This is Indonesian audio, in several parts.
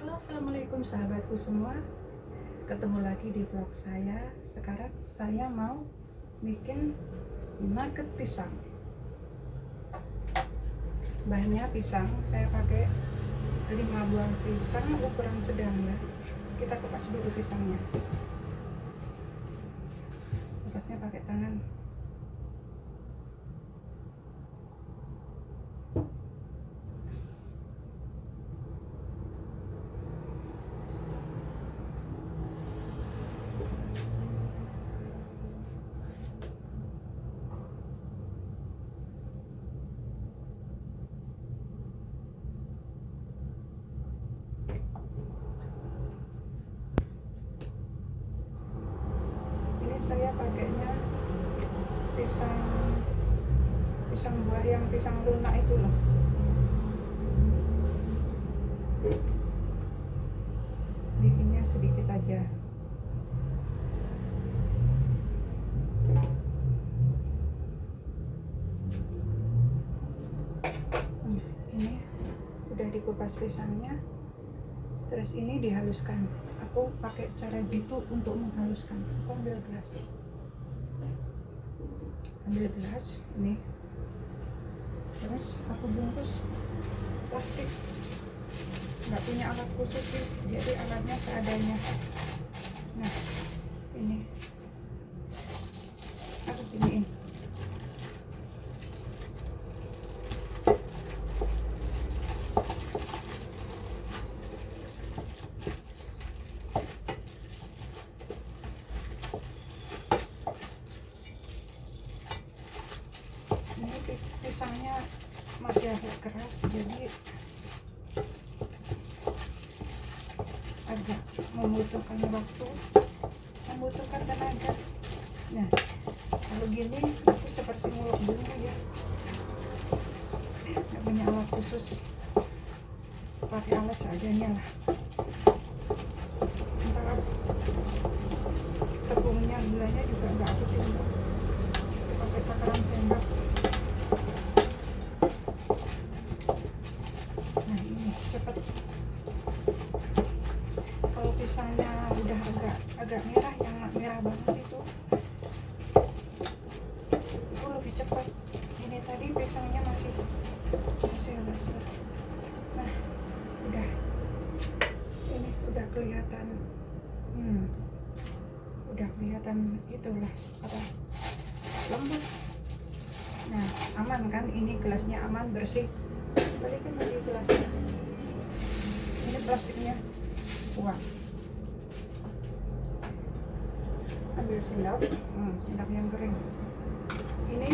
Halo, assalamualaikum sahabatku semua. Ketemu lagi di vlog saya. Sekarang saya mau bikin nugget pisang. Bahannya pisang, saya pakai 5 buah pisang ukuran sedang ya. Kita kupas dulu pisangnya. Kupasnya pakai tangan. Saya pakainya pisang buah yang pisang lunak itu loh. Bikinnya sedikit aja. Ini udah dikupas pisangnya, terus ini dihaluskan. Aku pakai cara gitu untuk menghaluskan. Aku ambil gelas ini, terus aku bungkus plastik. Nggak punya alat khusus sih, jadi alatnya seadanya. Nah, ini aku giniin. Pisangnya masih agak keras, jadi agak membutuhkan waktu, membutuhkan tenaga. Nah, kalau gini aku seperti ngulek dulu ya, nggak punya alat khusus, pakai alat seadanya lah. Ntar tepungnya, gulanya juga nggak aku timbang, pakai takaran sendok. Nah, ini cepet. Kalau pisangnya udah agak merah, yang merah banget itu lebih cepat. Ini tadi pisangnya masih agak segar. Nah, ini udah kelihatan, udah kelihatan itulah apa, lembut. Nah, aman kan? Ini gelasnya aman, bersih. Balikin lagi gelasnya. Ini plastiknya kuat. Ambil sendok, sendok yang kering. Ini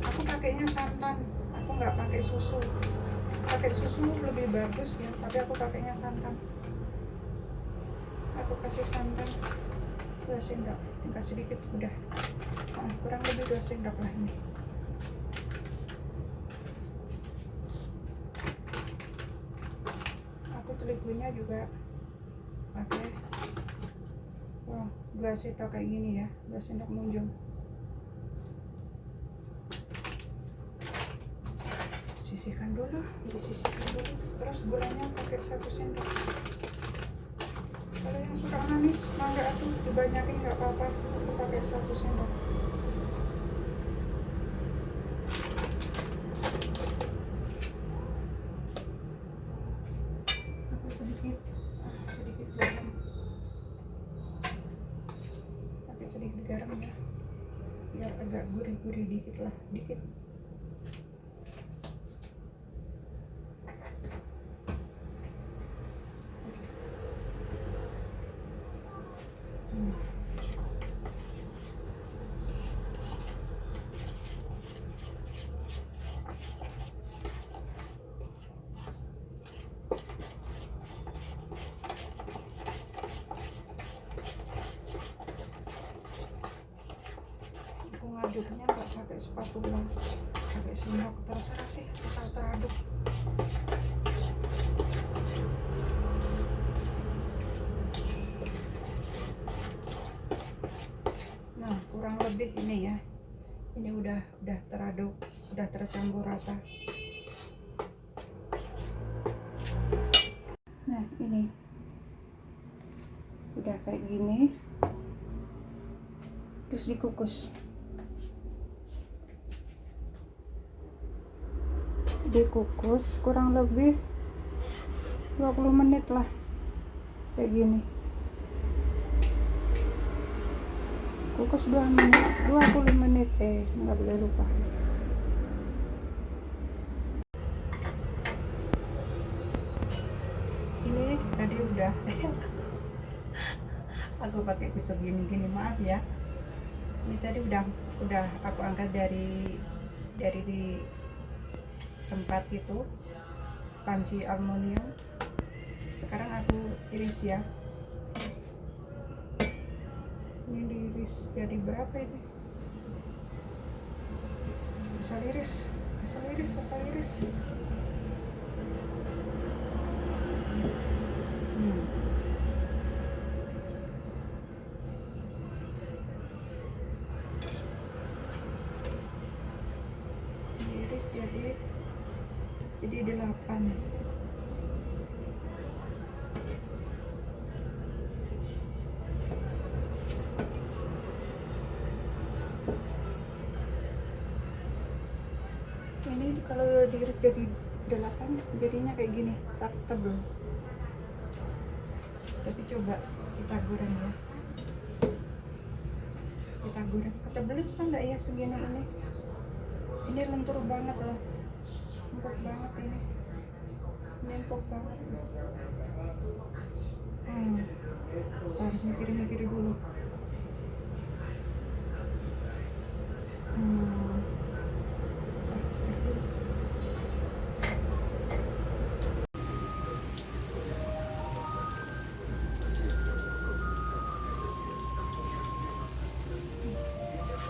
aku pakainya santan, aku nggak pakai susu. Pakai susu lebih bagus ya, tapi aku pakainya santan. Aku kasih santan 2 sendok, tinggal sedikit udah. Kurang lebih 2 sendok lah ini. Aku teligunya juga pakai 2 sendok kayak gini ya, 2 sendok munjung. Disisihkan dulu, terus gulanya pakai 1 sendok. Kalau yang suka manis, mangga atuh dibanyakin nggak apa-apa, aku pakai 1 sendok. Aku sedikit garam, pakai sedikit garam ya, biar agak gurih-gurih dikit lah, dikit. Aku ngaduknya nggak pakai spatula, pakai sendok, terserah sih, asal teraduk. Nah, kurang lebih ini ya, ini udah teraduk, udah tercampur rata. Nah, ini kayak gini, terus dikukus. Dikukus kurang lebih 20 menit lah kayak gini. Kukus 2 menit, 20 menit, nggak boleh lupa. Ini tadi udah aku pakai pisau gini maaf ya. Ini tadi udah aku angkat dari di tempat itu, panci aluminium. Sekarang aku iris ya. Ini diiris jadi berapa ini? Asal iris. Iris jadi 8. Ini kalau diiris jadi 8 jadinya kayak gini, tebel. Tapi coba kita goreng ya. Kita goreng. Ketebelin kan enggak ya segini ini? Ini lentur banget loh. Empuk banget ini. Ini empuk banget. Harus mikir dulu.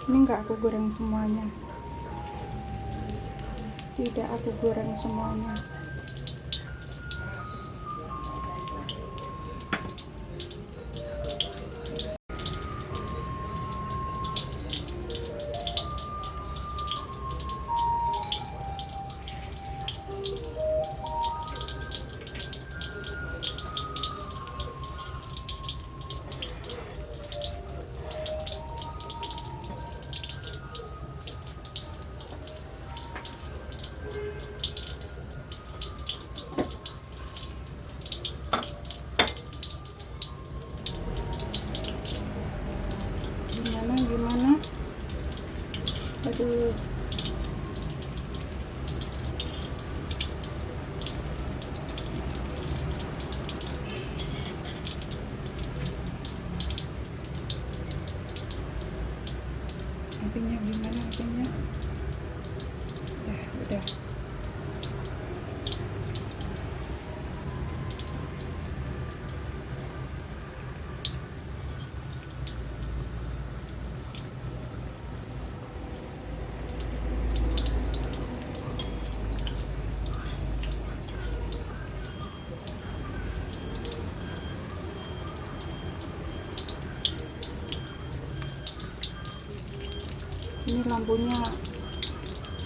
Ini enggak aku goreng semuanya. Tidak aku goreng semuanya. Gimana? Aduh. Apinya gimana apinya? Udah. Ini lampunya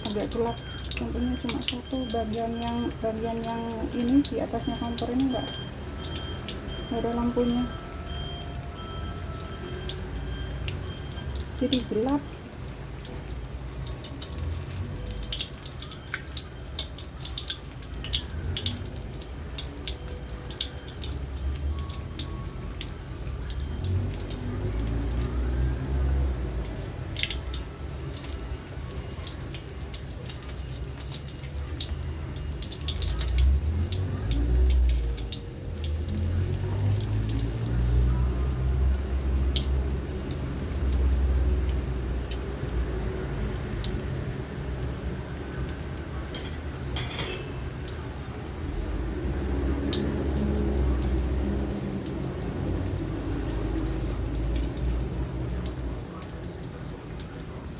agak gelap, lampunya cuma satu, bagian yang ini di atasnya kompor ini enggak ada lampunya, jadi gelap.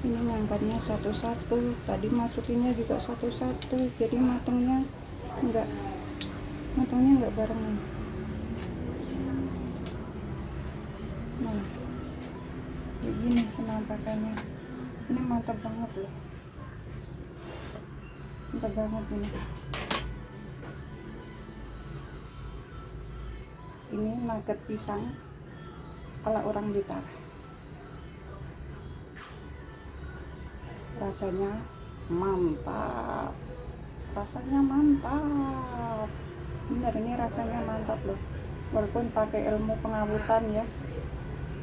Ini ngangkatnya satu-satu, tadi masukinnya juga satu-satu, jadi matangnya enggak barengan. Nah, begini penampakannya. Ini mantap banget loh, mantap banget ini. Ini nugget pisang ala orang Blitar. Rasanya mantap, rasanya mantap, bener ini rasanya mantap loh, walaupun pakai ilmu pengabutan ya.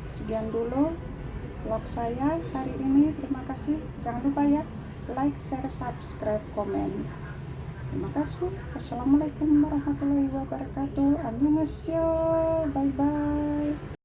Sekian dulu vlog saya hari ini, terima kasih, jangan lupa ya like, share, subscribe, komen. Terima kasih. Wassalamualaikum warahmatullahi wabarakatuh. Annyeonghaseyo. Bye bye.